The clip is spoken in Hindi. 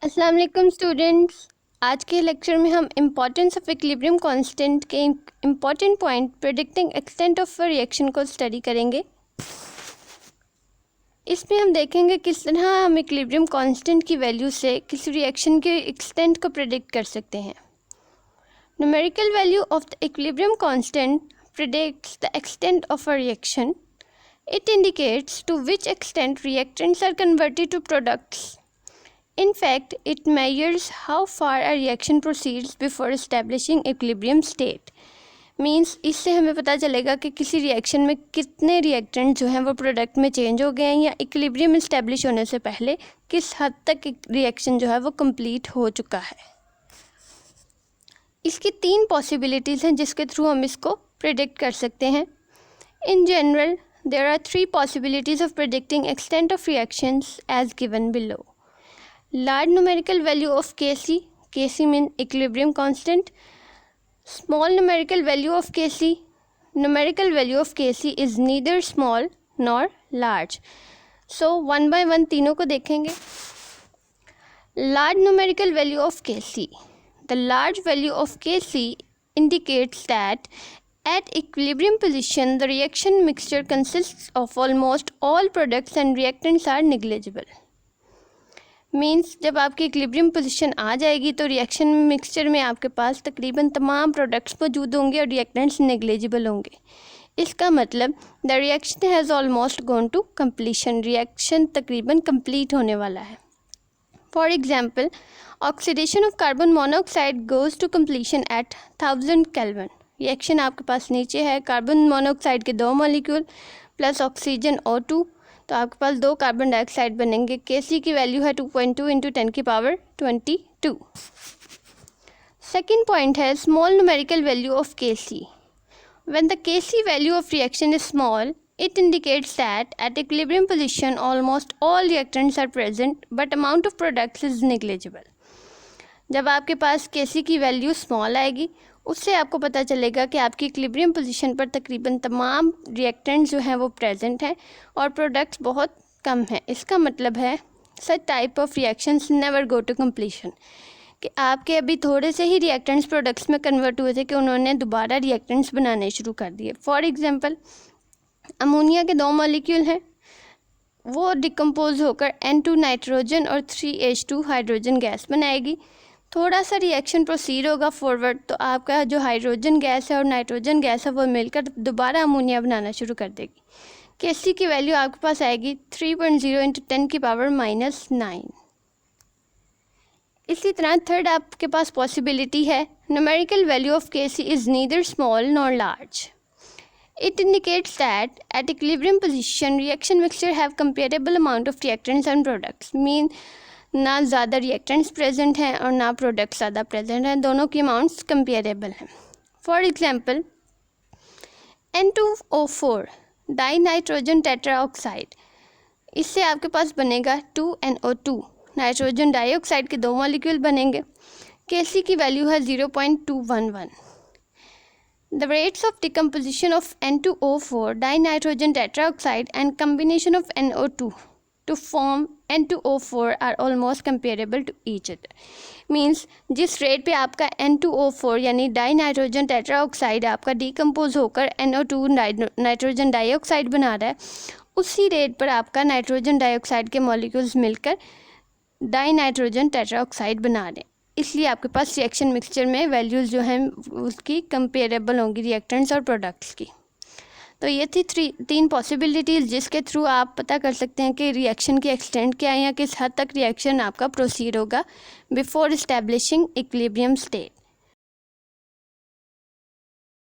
अस्सलाम वालेकुम स्टूडेंट्स। आज के लेक्चर में हम इम्पोर्टेंस ऑफ इक्विलिब्रियम कांस्टेंट के important point predicting extent of a reaction को स्टडी करेंगे। इसमें हम देखेंगे किस तरह हम इक्विलिब्रियम कांस्टेंट की वैल्यू से किसी रिएक्शन के एक्सटेंट को प्रेडिक्ट कर सकते हैं। Numerical value of the equilibrium constant predicts the extent of a reaction. It indicates to which extent reactants are converted to products. In fact, it measures how far a reaction proceeds before establishing equilibrium state. Means इससे हमें पता चलेगा कि किसी रिएक्शन में कितने रिएक्टेंट जो हैं वो प्रोडक्ट में चेंज हो गए हैं या इक्विलिब्रियम इस्टेब्लिश होने से पहले किस हद तक रिएक्शन जो है वो कंप्लीट हो चुका है। इसकी 3 पॉसिबिलिटीज़ हैं जिसके थ्रू हम इसको प्रेडिक्ट कर सकते हैं। In general there are 3 possibilities of predicting extent of reactions as given below. Large numerical value of Kc, Kc means equilibrium constant. Small numerical value of Kc, numerical value of Kc is neither small nor large. So one by one तीनों को देखेंगे। Large numerical value of Kc. The large value of Kc indicates that at equilibrium position, the reaction mixture consists of almost all products and reactants are negligible. Means जब आपकी इक्विलिब्रियम पोजीशन आ जाएगी तो रिएक्शन मिक्सचर में आपके पास तकरीबन तमाम प्रोडक्ट्स मौजूद होंगे और रिएक्टेंट्स नेग्लिजिबल होंगे। इसका मतलब the reaction has almost gone to completion, reaction तकरीबन कंप्लीट होने वाला है। For example, oxidation of carbon monoxide goes to completion at 1000 kelvin. Reaction आपके पास नीचे है, कार्बन मोनोऑक्साइड के 2 मॉलिक्यूल प्लस ऑक्सीजन O2, तो आपके पास 2 कार्बन डाइऑक्साइड बनेंगे। Kc की वैल्यू है 2.2 इंटू 10 की पावर 22। सेकेंड पॉइंट है small numerical value of Kc। When the Kc value of reaction is small, it indicates that at equilibrium position almost all reactants are present but amount of products is negligible. जब आपके पास Kc की वैल्यू स्मॉल आएगी उससे आपको पता चलेगा कि आपकी इक्विलिब्रियम पोजीशन पर तकरीबन तमाम रिएक्टेंट्स जो हैं वो प्रेजेंट हैं और प्रोडक्ट्स बहुत कम हैं। इसका मतलब है such type of reactions never go to completion, कि आपके अभी थोड़े से ही रिएक्टेंट्स प्रोडक्ट्स में कन्वर्ट हुए थे कि उन्होंने दोबारा रिएक्टेंट्स बनाने शुरू कर दिए। फॉर एग्जांपल, अमोनिया के 2 मॉलिक्यूल हैं, वो डिकम्पोज होकर N2 नाइट्रोजन और 3H2 हाइड्रोजन गैस बनाएगी। थोड़ा सा रिएक्शन प्रोसीड होगा फॉरवर्ड तो आपका जो हाइड्रोजन गैस है और नाइट्रोजन गैस है वो मिलकर दोबारा अमोनिया बनाना शुरू कर देगी। Kc की वैल्यू आपके पास आएगी 3.0 इंटू 10 की पावर -9। इसी तरह थर्ड आपके पास पॉसिबिलिटी है numerical value of Kc is neither small nor large. It indicates that at equilibrium position reaction mixture have comparable amount of reactants and products. Mean ना ज़्यादा रिएक्टेंट्स प्रेजेंट हैं और ना प्रोडक्ट्स ज़्यादा प्रेजेंट हैं, दोनों की अमाउंट्स कंपेरेबल हैं। For example, N2O4 die nitrogen tetroxide, इससे आपके पास बनेगा 2NO2, नाइट्रोजन डाइऑक्साइड के 2 मॉलिक्यूल बनेंगे। Kc की वैल्यू है 0.211। The rates of decomposition of N2O4 dinitrogen tetroxide and combination of NO2 to form N2O4 are almost comparable to each other. Means जिस रेट पे आपका N2O4 यानी डाई नाइट्रोजन टेट्राऑक्साइड आपका डिकम्पोज होकर NO2 नाइट्रोजन डाइऑक्साइड बना रहा है, उसी रेट पर आपका नाइट्रोजन डाइऑक्साइड के मॉलिक्यूल्स मिलकर डाई नाइट्रोजन टेट्राऑक्साइड बना रहे हैं। इसलिए आपके पास रिएक्शन मिक्सचर में वैल्यूज़ जो हैं उसकी कंपेरेबल होंगी रिएक्टेंट्स और प्रोडक्ट्स की। तो ये थी 3 पॉसिबिलिटीज़ जिसके थ्रू आप पता कर सकते हैं कि रिएक्शन की एक्सटेंट क्या है या किस हद तक रिएक्शन आपका प्रोसीड होगा बिफोर इस्टेब्लिशिंग इक्विलिब्रियम स्टेट।